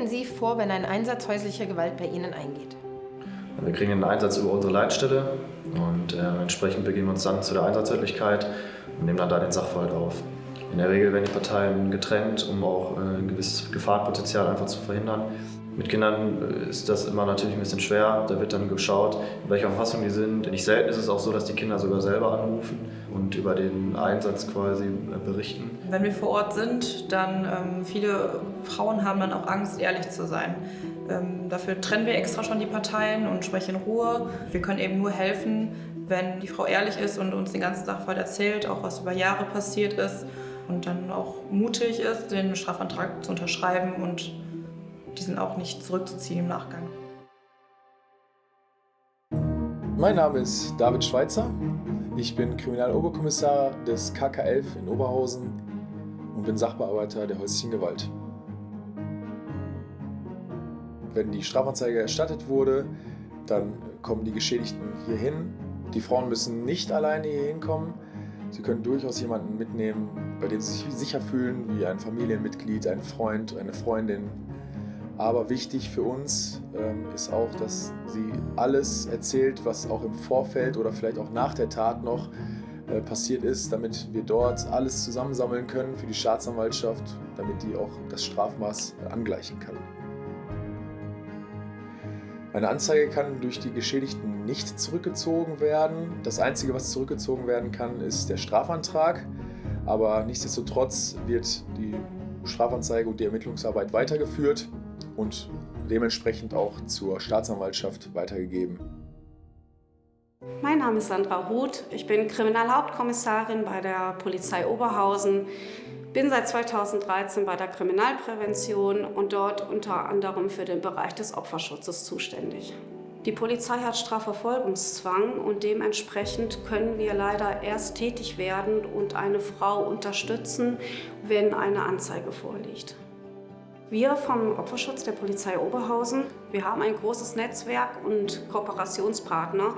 gehen Sie vor, wenn ein Einsatz häuslicher Gewalt bei Ihnen eingeht? Wir kriegen den Einsatz über unsere Leitstelle und entsprechend begeben wir uns dann zu der Einsatzörtlichkeit und nehmen dann da den Sachverhalt auf. In der Regel werden die Parteien getrennt, um auch ein gewisses Gefahrenpotenzial einfach zu verhindern. Mit Kindern ist das immer natürlich ein bisschen schwer. Da wird dann geschaut, in welcher Verfassung die sind. Nicht selten ist es auch so, dass die Kinder sogar selber anrufen und über den Einsatz quasi berichten. Wenn wir vor Ort sind, dann viele Frauen haben dann auch Angst, ehrlich zu sein. Dafür trennen wir extra schon die Parteien und sprechen in Ruhe. Wir können eben nur helfen, wenn die Frau ehrlich ist und uns den ganzen Sachverhalt erzählt, auch was über Jahre passiert ist und dann auch mutig ist, den Strafantrag zu unterschreiben und diesen auch nicht zurückzuziehen im Nachgang. Mein Name ist David Schweitzer. Ich bin Kriminaloberkommissar des KK11 in Oberhausen und bin Sachbearbeiter der häuslichen Gewalt. Wenn die Strafanzeige erstattet wurde, dann kommen die Geschädigten hier hin. Die Frauen müssen nicht alleine hier hinkommen. Sie können durchaus jemanden mitnehmen, bei dem sie sich sicher fühlen, wie ein Familienmitglied, ein Freund, eine Freundin. Aber wichtig für uns ist auch, dass sie alles erzählt, was auch im Vorfeld oder vielleicht auch nach der Tat noch passiert ist, damit wir dort alles zusammensammeln können für die Staatsanwaltschaft, damit die auch das Strafmaß angleichen kann. Eine Anzeige kann durch die Geschädigten nicht zurückgezogen werden. Das Einzige, was zurückgezogen werden kann, ist der Strafantrag. Aber nichtsdestotrotz wird die Strafanzeige und die Ermittlungsarbeit weitergeführt und dementsprechend auch zur Staatsanwaltschaft weitergegeben. Mein Name ist Sandra Huth. Ich bin Kriminalhauptkommissarin bei der Polizei Oberhausen. Bin seit 2013 bei der Kriminalprävention und dort unter anderem für den Bereich des Opferschutzes zuständig. Die Polizei hat Strafverfolgungszwang und dementsprechend können wir leider erst tätig werden und eine Frau unterstützen, wenn eine Anzeige vorliegt. Wir vom Opferschutz der Polizei Oberhausen, wir haben ein großes Netzwerk und Kooperationspartner,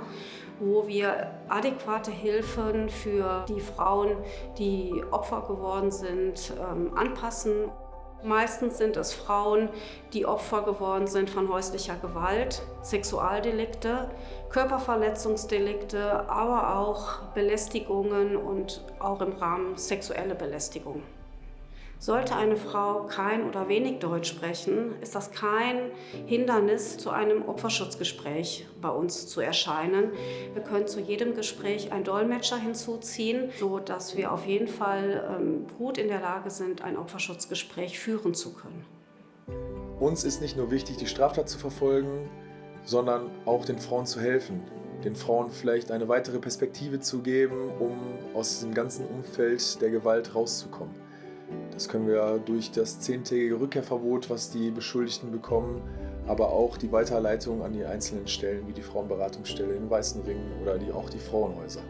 wo wir adäquate Hilfen für die Frauen, die Opfer geworden sind, anpassen. Meistens sind es Frauen, die Opfer geworden sind von häuslicher Gewalt, Sexualdelikte, Körperverletzungsdelikte, aber auch Belästigungen und auch im Rahmen sexuelle Belästigung. Sollte eine Frau kein oder wenig Deutsch sprechen, ist das kein Hindernis, zu einem Opferschutzgespräch bei uns zu erscheinen. Wir können zu jedem Gespräch einen Dolmetscher hinzuziehen, sodass wir auf jeden Fall gut in der Lage sind, ein Opferschutzgespräch führen zu können. Uns ist nicht nur wichtig, die Straftat zu verfolgen, sondern auch den Frauen zu helfen. Den Frauen vielleicht eine weitere Perspektive zu geben, um aus dem ganzen Umfeld der Gewalt rauszukommen. Das können wir durch das 10-tägige Rückkehrverbot, was die Beschuldigten bekommen, aber auch die Weiterleitung an die einzelnen Stellen, wie die Frauenberatungsstelle in Weißenring oder auch die Frauenhäuser.